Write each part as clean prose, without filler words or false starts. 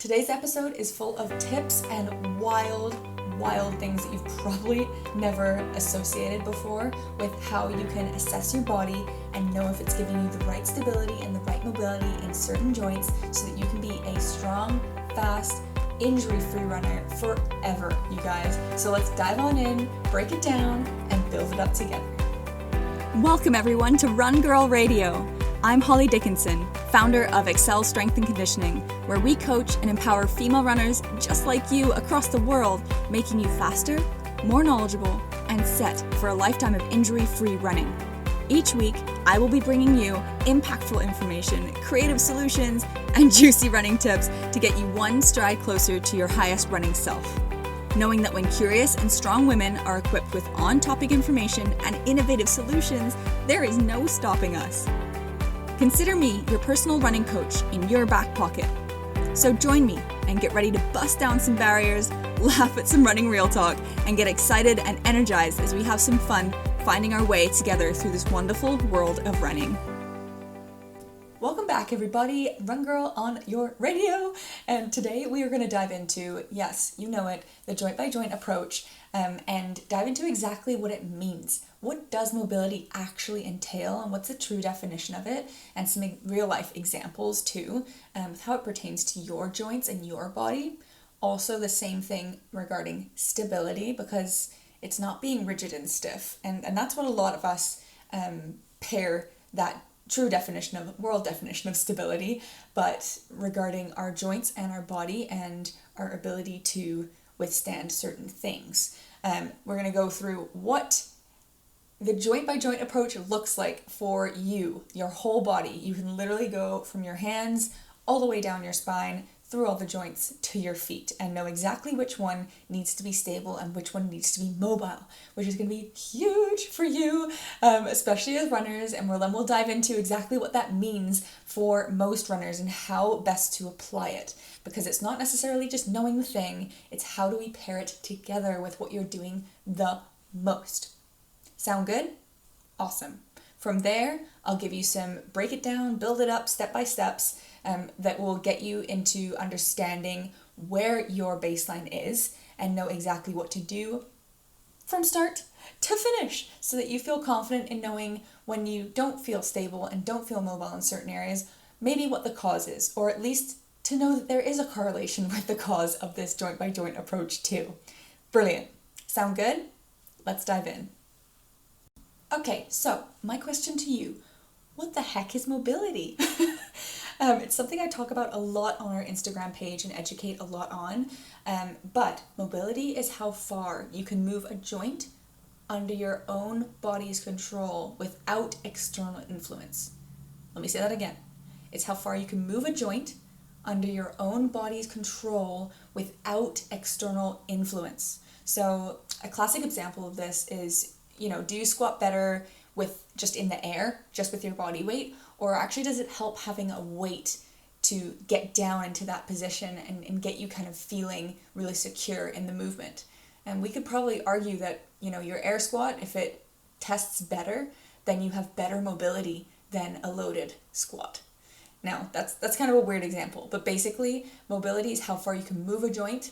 Today's episode is full of tips and wild things that you've probably never associated before with how you can assess your body and know if it's giving you the right stability and the right mobility in certain joints so that you can be a strong, fast, injury-free runner forever, you guys. So let's dive on in, break it down, and build it up together. Welcome everyone to Run Girl Radio. I'm Holly Dickinson, founder of Excel Strength and Conditioning, where we coach and empower female runners just like you across the world, making you faster, more knowledgeable, and set for a lifetime of injury-free running. Each week, I will be bringing you impactful information, creative solutions, and juicy running tips to get you one stride closer to your highest running self. Knowing that when curious and strong women are equipped with on-topic information and innovative solutions, there is no stopping us. Consider me your personal running coach in your back pocket. So join me and get ready to bust down some barriers, laugh at some running real talk, and get excited and energized as we have some fun finding our way together through this wonderful world of running. Welcome back, everybody. Run Girl on your radio. And today we are going to dive into, yes, you know it, the joint-by-joint approach, and dive into exactly what it means. What does mobility actually entail, and what's the true definition of it, and some real-life examples too, with how it pertains to your joints and your body. Also, the same thing regarding stability, because it's not being rigid and stiff, and that's what a lot of us pair that true definition of world definition of stability, but regarding our joints and our body and our ability to withstand certain things. We're going to go through what the joint-by-joint approach looks like for you, your whole body. You can literally go from your hands all the way down your spine, through all the joints to your feet, and know exactly which one needs to be stable and which one needs to be mobile, which is going to be huge for you, especially as runners. And then we'll dive into exactly what that means for most runners and how best to apply it, because it's not necessarily just knowing the thing, it's how do we pair it together with what you're doing the most. Sound good? Awesome. From there, I'll give you some break it down, build it up, step-by-steps, that will get you into understanding where your baseline is and know exactly what to do from start to finish so that you feel confident in knowing when you don't feel stable and don't feel mobile in certain areas, maybe what the cause is, or at least to know that there is a correlation with the cause of this joint-by-joint approach too. Brilliant. Sound good? Let's dive in. Okay, so my question to you, what the heck is mobility? It's something I talk about a lot on our Instagram page and educate a lot on, but mobility is how far you can move a joint under your own body's control without external influence. Let me say that again. It's how far you can move a joint under your own body's control without external influence. So a classic example of this is, do you squat better with just in the air, just with your body weight? Or actually does it help having a weight to get down into that position and get you kind of feeling really secure in the movement? And we could probably argue that, your air squat, if it tests better, then you have better mobility than a loaded squat. Now, that's kind of a weird example, but basically mobility is how far you can move a joint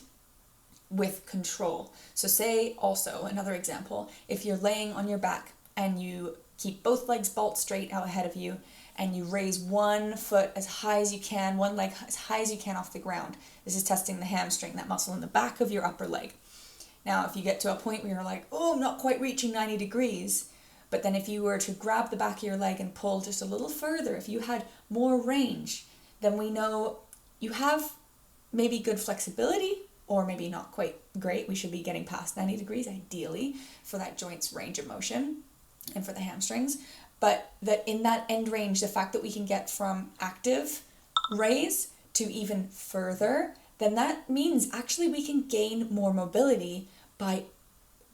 with control. So say also, another example, if you're laying on your back and you keep both legs bolt straight out ahead of you and you raise one foot as high as you can, one leg as high as you can off the ground. This is testing the hamstring, that muscle in the back of your upper leg. Now, if you get to a point where you're like, oh, I'm not quite reaching 90 degrees, but then if you were to grab the back of your leg and pull just a little further, if you had more range, then we know you have maybe good flexibility, or maybe not quite great. We should be getting past 90 degrees ideally for that joint's range of motion and for the hamstrings. But that in that end range, the fact that we can get from active raise to even further, then that means actually we can gain more mobility by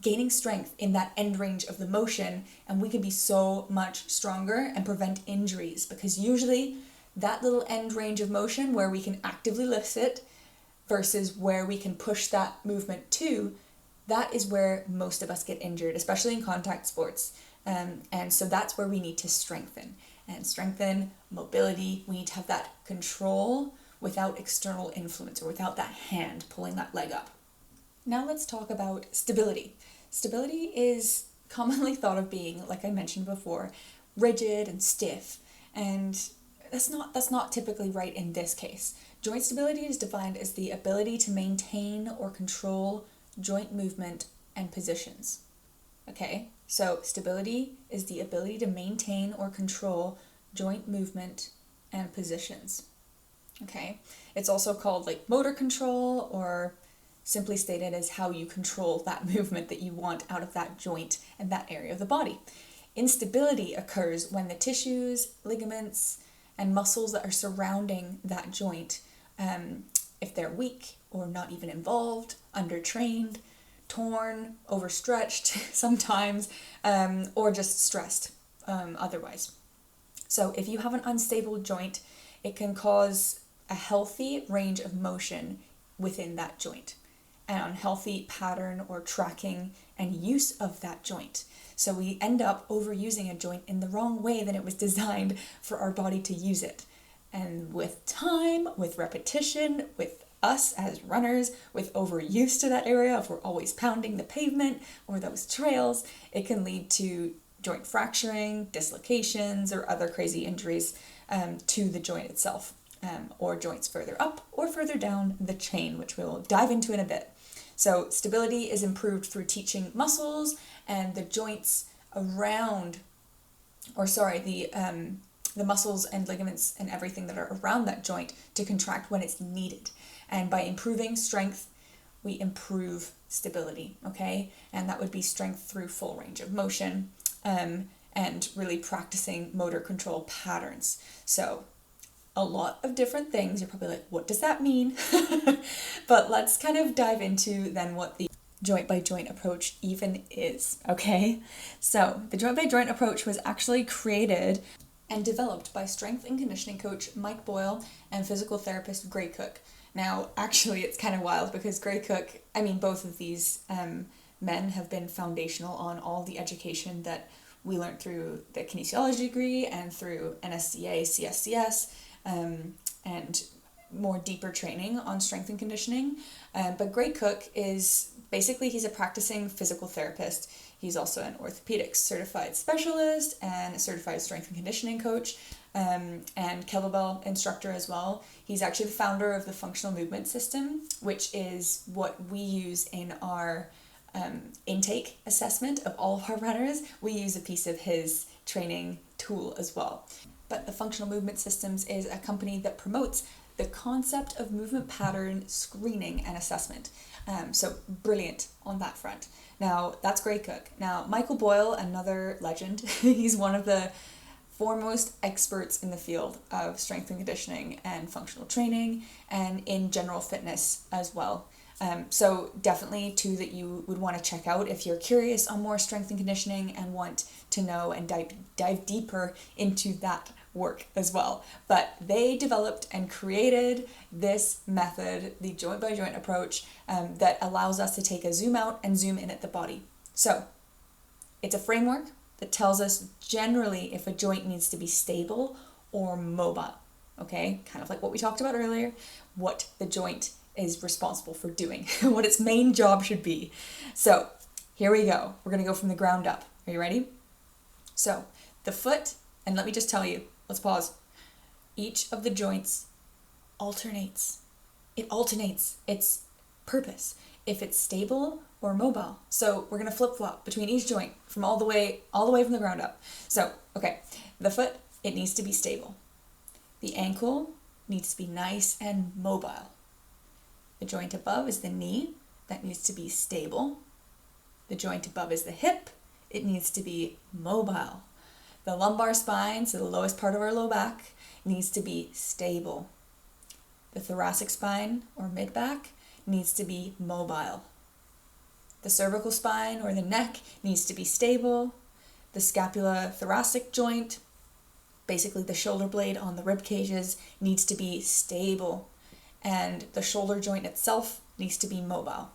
gaining strength in that end range of the motion, and we can be so much stronger and prevent injuries, because usually that little end range of motion where we can actively lift it versus where we can push that movement to, that is where most of us get injured, especially in contact sports. And so that's where we need to strengthen mobility. We need to have that control without external influence or without that hand pulling that leg up. Now let's talk about stability. Stability is commonly thought of being, like I mentioned before, rigid and stiff, and that's not typically right in this case. Joint stability is defined as the ability to maintain or control joint movement and positions. Okay, so stability is the ability to maintain or control joint movement and positions. Okay, it's also called like motor control, or simply stated as how you control that movement that you want out of that joint and that area of the body. Instability occurs when the tissues, ligaments, and muscles that are surrounding that joint, if they're weak or not even involved, undertrained, torn, overstretched sometimes, or just stressed otherwise. So if you have an unstable joint, it can cause a healthy range of motion within that joint, an unhealthy pattern or tracking and use of that joint. So we end up overusing a joint in the wrong way than it was designed for our body to use it. And with time, with repetition, with us as runners, with overuse to that area, if we're always pounding the pavement or those trails, it can lead to joint fracturing, dislocations, or other crazy injuries to the joint itself, or joints further up or further down the chain, which we'll dive into in a bit. So stability is improved through teaching muscles and the joints around, the muscles and ligaments and everything that are around that joint to contract when it's needed. And by improving strength, we improve stability, okay? And that would be strength through full range of motion, and really practicing motor control patterns. So a lot of different things. You're probably like, what does that mean? But let's kind of dive into then what the joint by joint approach even is, okay? So the joint by joint approach was actually created and developed by strength and conditioning coach Mike Boyle and physical therapist Gray Cook. Now, actually, it's kind of wild because Gray Cook, both of these men have been foundational on all the education that we learned through the kinesiology degree and through NSCA, CSCS, and more deeper training on strength and conditioning. But Gray Cook is basically, he's a practicing physical therapist. He's also an orthopedic certified specialist and a certified strength and conditioning coach, and kettlebell instructor as well. He's actually the founder of the functional movement system, which is what we use in our intake assessment of all of our runners. We use a piece of his training tool as well. But the Functional Movement Systems is a company that promotes the concept of movement pattern screening and assessment. So brilliant on that front. Now, that's Gray Cook. Now, Michael Boyle, another legend, he's one of the foremost experts in the field of strength and conditioning and functional training and in general fitness as well. So definitely two that you would want to check out if you're curious on more strength and conditioning and want to know and dive deeper into that work as well. But they developed and created this method, the joint by joint approach, that allows us to take a zoom out and zoom in at the body. So it's a framework that tells us generally if a joint needs to be stable or mobile, okay? Kind of like what we talked about earlier, what the joint is responsible for doing, what its main job should be. So here we go. We're going to go from the ground up. Are you ready? So the foot, and let me just tell you, let's pause. Each of the joints alternates. It alternates its purpose, if it's stable or mobile. So we're going to flip-flop between each joint from all the way from the ground up. So, okay, the foot, it needs to be stable. The ankle needs to be nice and mobile. The joint above is the knee, that needs to be stable. The joint above is the hip, it needs to be mobile. The lumbar spine, so the lowest part of our low back, needs to be stable. The thoracic spine or mid-back needs to be mobile. The cervical spine or the neck needs to be stable. The scapula-thoracic joint, basically the shoulder blade on the rib cages, needs to be stable. And the shoulder joint itself needs to be mobile.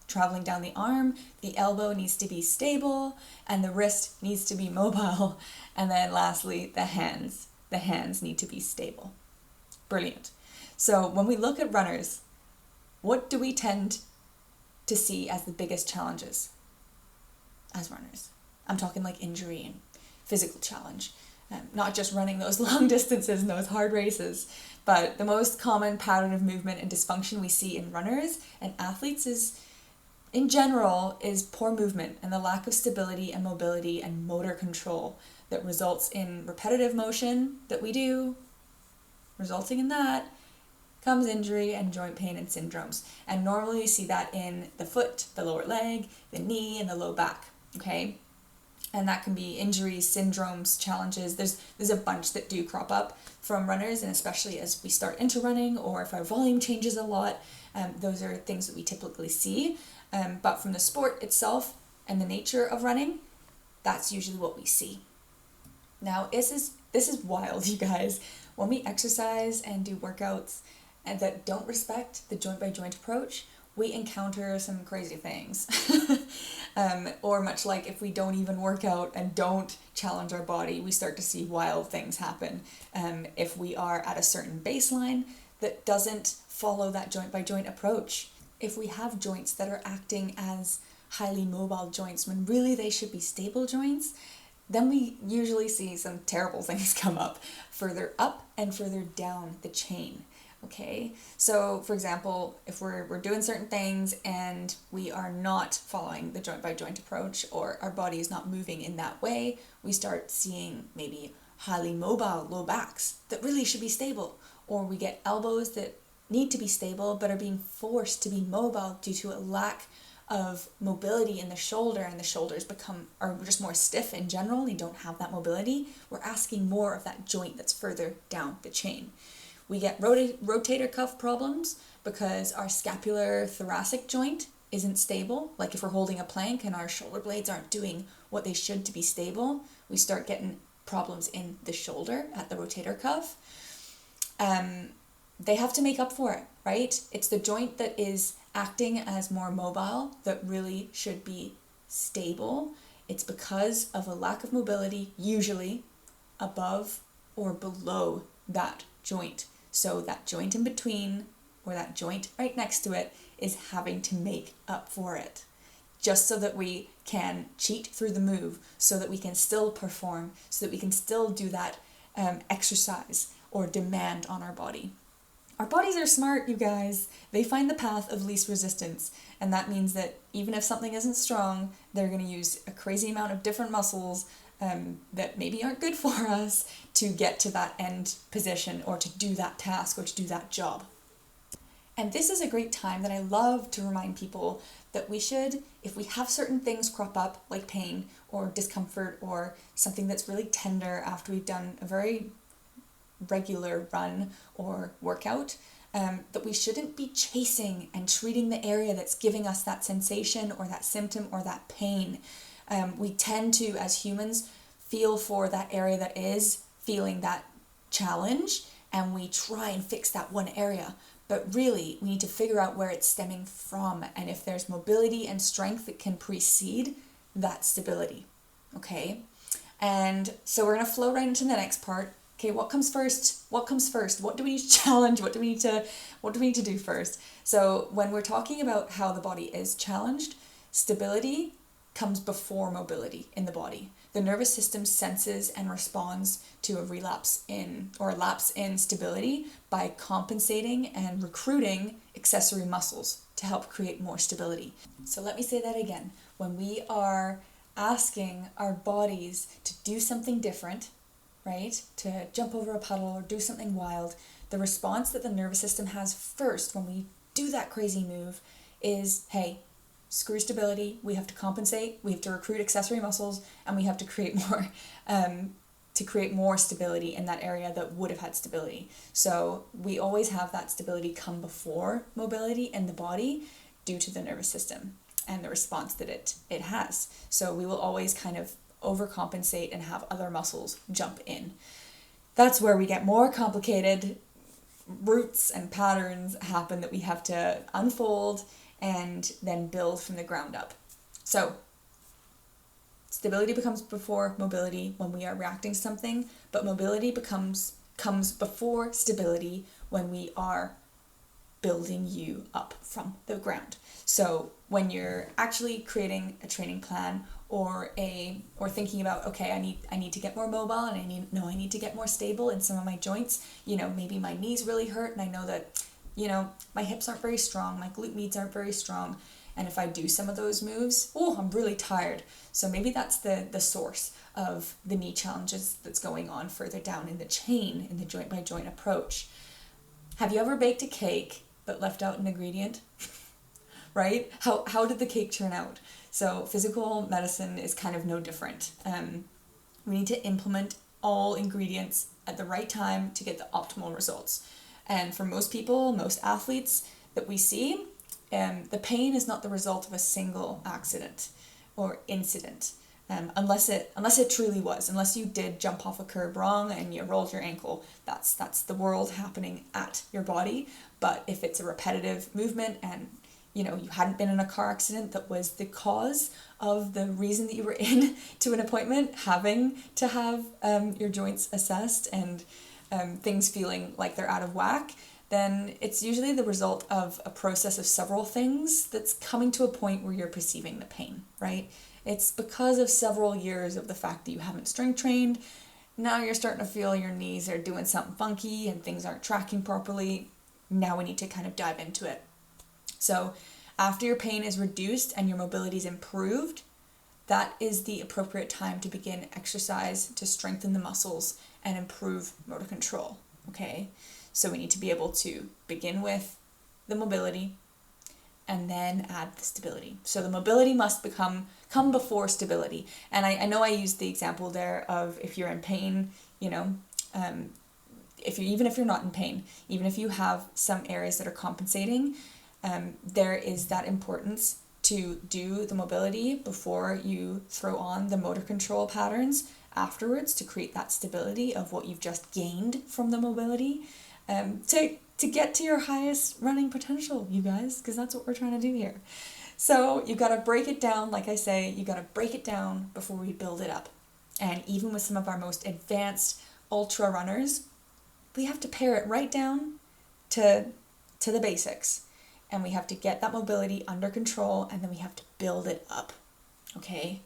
Traveling down the arm, the elbow needs to be stable, and the wrist needs to be mobile. And then lastly, the hands. The hands need to be stable. Brilliant. So when we look at runners, what do we tend to see as the biggest challenges as runners? I'm talking like injury and physical challenge, not just running those long distances and those hard races, but the most common pattern of movement and dysfunction we see in runners and athletes in general is poor movement and the lack of stability and mobility and motor control that results in repetitive motion that we do. Resulting in that comes injury and joint pain and syndromes. And normally you see that in the foot, the lower leg, the knee, and the low back, okay? And that can be injuries, syndromes, challenges. There's a bunch that do crop up from runners, and especially as we start into running or if our volume changes a lot, those are things that we typically see. But from the sport itself and the nature of running, that's usually what we see. Now, this is wild, you guys. When we exercise and do workouts and that don't respect the joint-by-joint approach, we encounter some crazy things. Or much like if we don't even work out and don't challenge our body, we start to see wild things happen. If we are at a certain baseline that doesn't follow that joint-by-joint approach, if we have joints that are acting as highly mobile joints when really they should be stable joints, then we usually see some terrible things come up further up and further down the chain. Okay, so for example, if we're doing certain things and we are not following the joint-by-joint approach, or our body is not moving in that way, we start seeing maybe highly mobile low backs that really should be stable, or we get elbows that need to be stable but are being forced to be mobile due to a lack of mobility in the shoulder, and the shoulders are just more stiff in general. They don't have that mobility. We're asking more of that joint that's further down the chain. We get rotator cuff problems because our scapular thoracic joint isn't stable. Like if we're holding a plank and our shoulder blades aren't doing what they should to be stable, we start getting problems in the shoulder at the rotator cuff. They have to make up for it, right? It's the joint that is acting as more mobile that really should be stable. It's because of a lack of mobility, usually above or below that joint. So that joint in between, or that joint right next to it, is having to make up for it, just so that we can cheat through the move, so that we can still perform, so that we can still do that exercise or demand on our body. Our bodies are smart, you guys. They find the path of least resistance, and that means that even if something isn't strong, they're going to use a crazy amount of different muscles that maybe aren't good for us to get to that end position, or to do that task, or to do that job. And this is a great time that I love to remind people that we should, if we have certain things crop up, like pain or discomfort or something that's really tender after we've done a very regular run or workout, that we shouldn't be chasing and treating the area that's giving us that sensation or that symptom or that pain. We tend to, as humans, feel for that area that is feeling that challenge, and we try and fix that one area. But really, we need to figure out where it's stemming from, and if there's mobility and strength that can precede that stability. Okay? And so we're going to flow right into the next part. Okay, what comes first? What comes first? What do we need to challenge? What do we need to do first? So when we're talking about how the body is challenged, stability comes before mobility in the body. The nervous system senses and responds to a lapse in stability by compensating and recruiting accessory muscles to help create more stability. So let me say that again. When we are asking our bodies to do something different, right, to jump over a puddle or do something wild, the response that the nervous system has first when we do that crazy move is, hey, screw stability, we have to compensate, we have to recruit accessory muscles, and we have to create more stability in that area that would have had stability. So we always have that stability come before mobility in the body due to the nervous system and the response that it has. So we will always kind of overcompensate and have other muscles jump in. That's where we get more complicated roots and patterns happen that we have to unfold and then build from the ground up. So stability becomes before mobility when we are reacting to something, but mobility comes before stability when we are building you up from the ground. So when you're actually creating a training plan or thinking about, okay, I need to get more mobile, and I need to get more stable in some of my joints. Maybe my knees really hurt, and I know that my hips aren't very strong, my glute medius aren't very strong, and if I do some of those moves, I'm really tired. So maybe that's the source of the knee challenges that's going on further down in the chain in the joint by joint approach. Have you ever baked a cake but left out an ingredient? Right? How did the cake turn out? So physical medicine is kind of no different. We need to implement all ingredients at the right time to get the optimal results. And for most people, most athletes that we see, the pain is not the result of a single accident or incident. Unless it truly was, unless you did jump off a curb wrong and you rolled your ankle, that's the world happening at your body. But if it's a repetitive movement and you hadn't been in a car accident that was the cause of the reason that you were in to an appointment, having to have your joints assessed and things feeling like they're out of whack, then it's usually the result of a process of several things that's coming to a point where you're perceiving the pain, right? It's because of several years of the fact that you haven't strength trained. Now you're starting to feel your knees are doing something funky and things aren't tracking properly. Now we need to kind of dive into it. So after your pain is reduced and your mobility is improved, that is the appropriate time to begin exercise to strengthen the muscles and improve motor control, okay? So we need to be able to begin with the mobility and then add the stability. So the mobility must come before stability. And I know I used the example there of if you're in pain, even if you're not in pain, even if you have some areas that are compensating, there is that importance to do the mobility before you throw on the motor control patterns afterwards to create that stability of what you've just gained from the mobility, to get to your highest running potential, you guys, because that's what we're trying to do here. So you got to break it down, like I say, you got to break it down before we build it up. And even with some of our most advanced ultra runners, we have to pare it right down to the basics. And we have to get that mobility under control, and then we have to build it up, okay?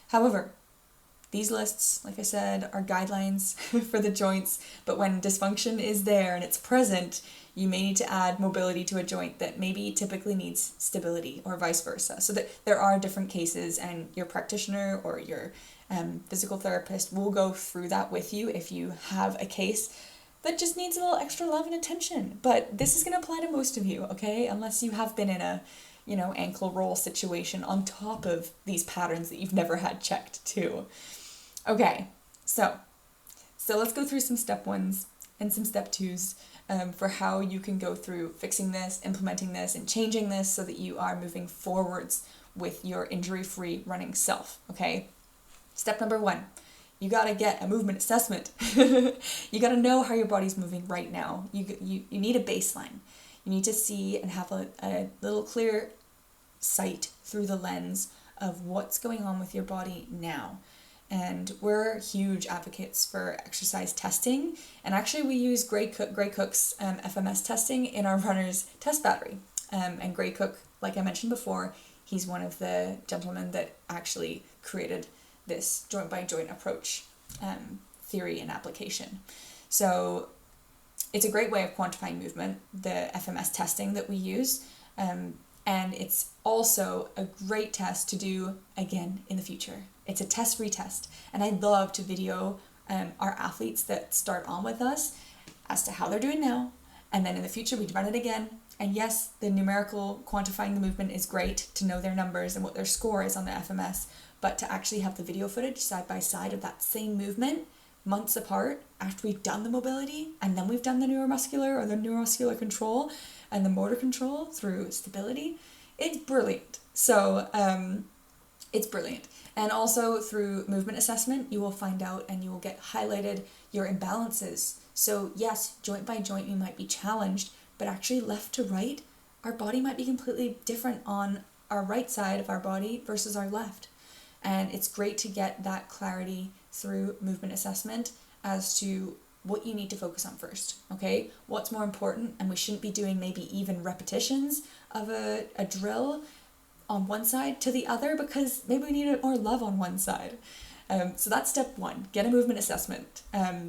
However, these lists, like I said, are guidelines for the joints, but when dysfunction is there and it's present, you may need to add mobility to a joint that maybe typically needs stability, or vice versa. So that there are different cases, and your practitioner or your physical therapist will go through that with you if you have a case that just needs a little extra love and attention. But this is going to apply to most of you, okay? Unless you have been in a, ankle roll situation on top of these patterns that you've never had checked too. Okay, so let's go through some step ones and some step twos for how you can go through fixing this, implementing this, and changing this so that you are moving forwards with your injury-free running self, okay? Step number 1. You got to get a movement assessment. You got to know how your body's moving right now. You need a baseline. You need to see and have a little clear sight through the lens of what's going on with your body now. And we're huge advocates for exercise testing. And actually we use Gray Cook's FMS testing in our runners test battery. And Gray Cook, like I mentioned before, he's one of the gentlemen that actually created this joint by joint approach theory and application. So it's a great way of quantifying movement, the FMS testing that we use, and it's also a great test to do again in the future. It's a test retest, and I love to video our athletes that start on with us as to how they're doing now, and then in the future we'd run it again. And yes, the numerical quantifying the movement is great to know their numbers and what their score is on the FMS, but to actually have the video footage side by side of that same movement months apart after we've done the mobility and then we've done the neuromuscular or the neuromuscular control and the motor control through stability, it's brilliant. So it's brilliant. And also through movement assessment, you will find out and you will get highlighted your imbalances. So yes, joint by joint you might be challenged, but actually left to right, our body might be completely different on our right side of our body versus our left. And it's great to get that clarity through movement assessment as to what you need to focus on first, okay? What's more important, and we shouldn't be doing maybe even repetitions of a drill on one side to the other because maybe we need more love on one side. So that's step one, get a movement assessment.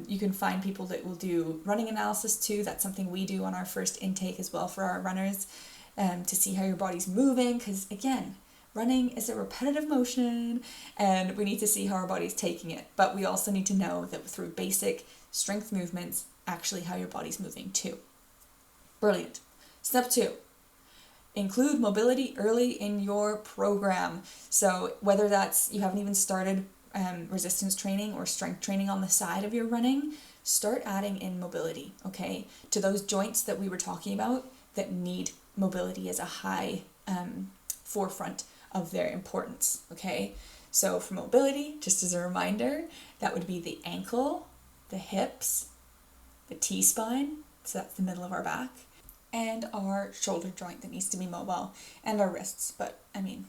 You can find people that will do running analysis too. That's something we do on our first intake as well for our runners, to see how your body's moving, because again, running is a repetitive motion and we need to see how our body's taking it. But we also need to know that through basic strength movements, actually how your body's moving too. Brilliant. Step two, include mobility early in your program. So whether that's you haven't even started resistance training or strength training on the side of your running, start adding in mobility, okay? To those joints that we were talking about that need mobility as a high forefront of their importance, okay? So for mobility, just as a reminder, that would be the ankle, the hips, the T-spine, so that's the middle of our back, and our shoulder joint that needs to be mobile, and our wrists. But I mean,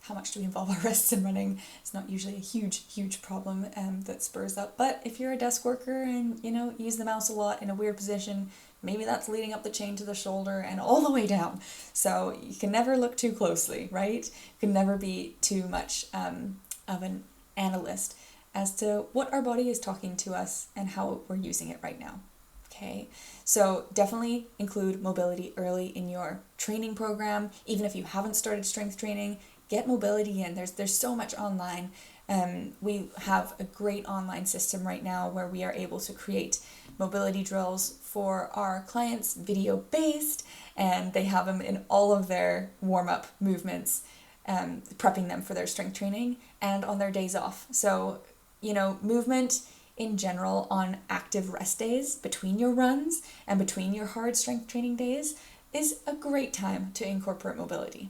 how much do we involve our wrists in running? It's not usually a huge problem that spurs up. But if you're a desk worker and, you know, use the mouse a lot in a weird position, maybe that's leading up the chain to the shoulder and all the way down. So you can never look too closely, right? You can never be too much of an analyst as to what our body is talking to us and how we're using it right now. Okay, so definitely include mobility early in your training program. Even if you haven't started strength training, get mobility in. There's so much online. We have a great online system right now where we are able to create mobility drills for our clients, video based, and they have them in all of their warm-up movements, prepping them for their strength training and on their days off. So, you know, movement in general on active rest days between your runs and between your hard strength training days is a great time to incorporate mobility.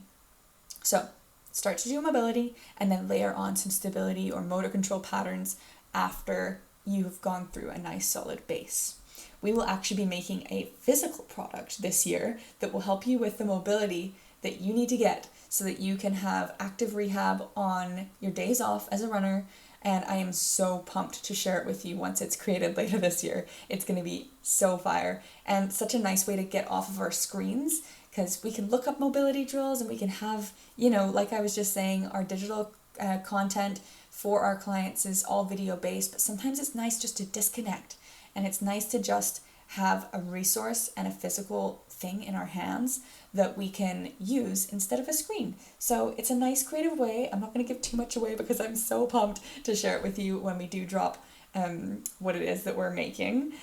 So start to do mobility and then layer on some stability or motor control patterns after you have gone through a nice solid base. We will actually be making a physical product this year that will help you with the mobility that you need to get so that you can have active rehab on your days off as a runner. And I am so pumped to share it with you once it's created later this year. It's going to be so fire and such a nice way to get off of our screens, because we can look up mobility drills and we can have, you know, like I was just saying, our digital content for our clients is all video based, but sometimes it's nice just to disconnect, and it's nice to just have a resource and a physical thing in our hands that we can use instead of a screen. So it's a nice creative way. I'm not going to give too much away because I'm so pumped to share it with you when we do drop what it is that we're making.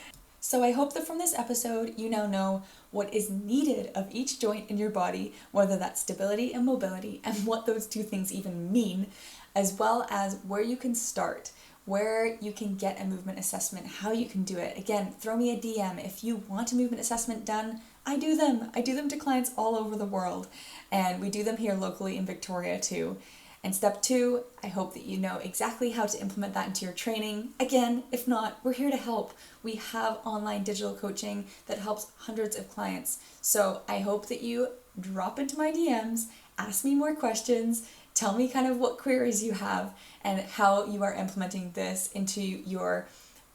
So I hope that from this episode, you now know what is needed of each joint in your body, whether that's stability and mobility, and what those two things even mean, as well as where you can start, where you can get a movement assessment, how you can do it. Again, throw me a DM. If you want a movement assessment done, I do them. I do them to clients all over the world, and we do them here locally in Victoria too. And step two, I hope that you know exactly how to implement that into your training. Again, if not, we're here to help. We have online digital coaching that helps hundreds of clients. So I hope that you drop into my DMs, ask me more questions, tell me kind of what queries you have and how you are implementing this into your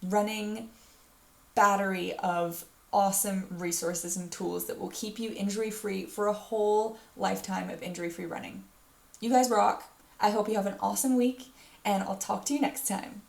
running battery of awesome resources and tools that will keep you injury-free for a whole lifetime of injury-free running. You guys rock. I hope you have an awesome week, and I'll talk to you next time.